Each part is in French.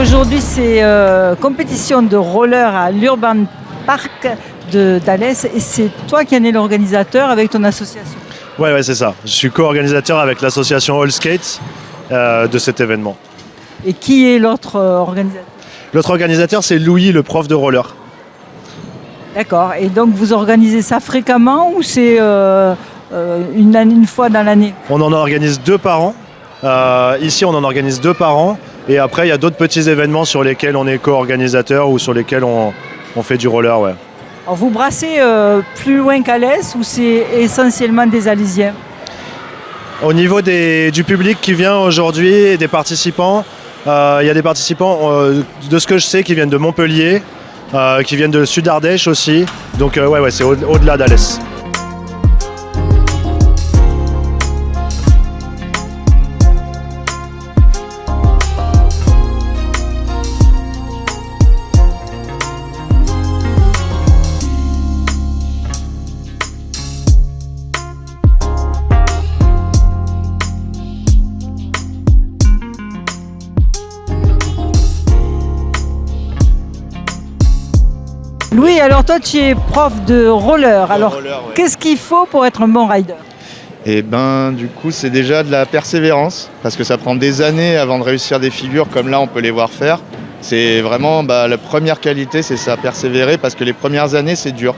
Aujourd'hui, c'est compétition de roller à l'Urban Park d'Alès et c'est toi qui en es l'organisateur avec ton association. Ouais, c'est ça. Je suis co-organisateur avec l'association All Skate de cet événement. Et qui est l'autre organisateur? L'autre organisateur, c'est Louis, le prof de roller. D'accord. Et donc, vous organisez ça fréquemment ou c'est une fois dans l'année? On en organise 2 par an. Ici, on en organise 2 par an. Et après, il y a d'autres petits événements sur lesquels on est co-organisateur ou sur lesquels on fait du roller. Ouais. Alors vous brassez plus loin qu'Alès ou c'est essentiellement des Alésiens? Au niveau du public qui vient aujourd'hui et des participants, il y a des participants, de ce que je sais, qui viennent de Montpellier, qui viennent de Sud-Ardèche aussi. Donc c'est au-delà d'Alès. Louis, alors toi tu es prof de roller. Alors qu'est-ce qu'il faut pour être un bon rider? Et du coup c'est déjà de la persévérance parce que ça prend des années avant de réussir des figures comme là on peut les voir faire. C'est vraiment la première qualité, c'est ça, persévérer parce que les premières années c'est dur.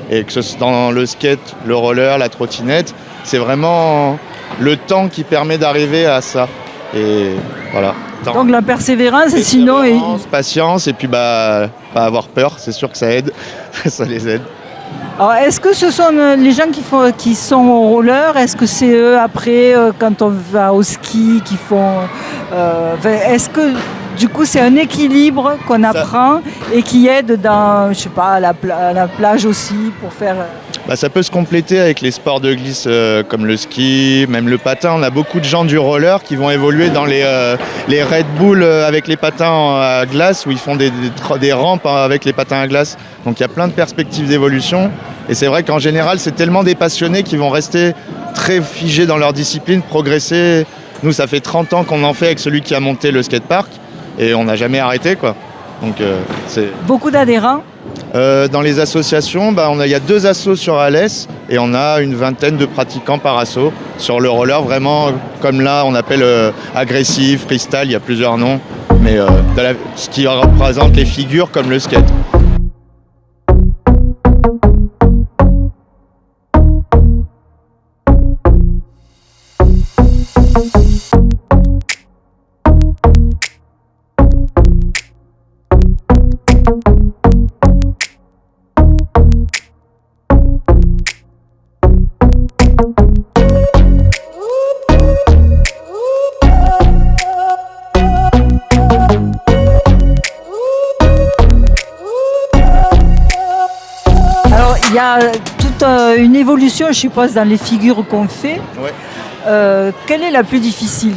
Et que ce soit dans le skate, le roller, la trottinette, c'est vraiment le temps qui permet d'arriver à ça. Et voilà. Donc la persévérance et sinon... Patience et puis pas avoir peur, c'est sûr que ça aide, ça les aide. Alors est-ce que ce sont les gens qui sont au roller, est-ce que c'est eux après quand on va au ski qui font... est-ce que du coup c'est un équilibre qu'on apprend et qui aide dans, je sais pas, la plage aussi pour faire... Ça peut se compléter avec les sports de glisse comme le ski, même le patin. On a beaucoup de gens du roller qui vont évoluer dans les Red Bull avec les patins à glace où ils font des rampes avec les patins à glace. Donc il y a plein de perspectives d'évolution. Et c'est vrai qu'en général, c'est tellement des passionnés qui vont rester très figés dans leur discipline, progresser. Nous, ça fait 30 ans qu'on en fait avec celui qui a monté le skatepark et on n'a jamais arrêté, quoi. Donc, c'est... Beaucoup d'adhérents? Dans les associations, il y a 2 assos sur Alès et on a une vingtaine de pratiquants par asso. Sur le roller, vraiment, comme là, on appelle agressif, freestyle, il y a plusieurs noms, mais ce qui représente les figures comme le skate. Il y a toute une évolution, je suppose, dans les figures qu'on fait. Ouais. Quelle est la plus difficile?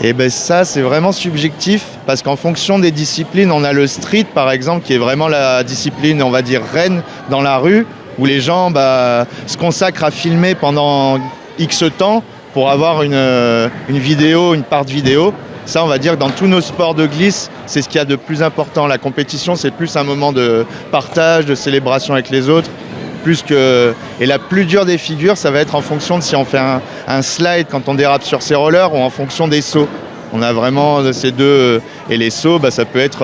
Et ça, c'est vraiment subjectif parce qu'en fonction des disciplines, on a le street, par exemple, qui est vraiment la discipline, on va dire, reine dans la rue, où les gens se consacrent à filmer pendant X temps pour avoir une vidéo, une part de vidéo. Ça, on va dire, dans tous nos sports de glisse, c'est ce qu'il y a de plus important. La compétition, c'est plus un moment de partage, de célébration avec les autres. Et la plus dure des figures, ça va être en fonction de si on fait un slide quand on dérape sur ses rollers ou en fonction des sauts. On a vraiment ces deux. Et les sauts, ça peut être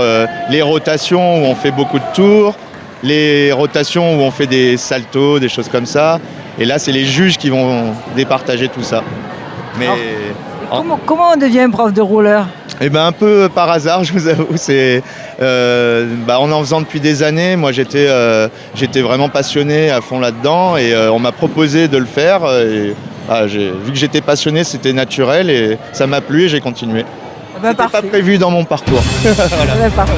les rotations où on fait beaucoup de tours, les rotations où on fait des saltos, des choses comme ça. Et là, c'est les juges qui vont départager tout ça. Mais... Comment on devient prof de roller? Un peu par hasard, je vous avoue. C'est en faisant depuis des années. Moi, j'étais vraiment passionné à fond là-dedans et on m'a proposé de le faire. Et, vu que j'étais passionné, c'était naturel et ça m'a plu et j'ai continué. C'était pas prévu dans mon parcours. Voilà. Parfait.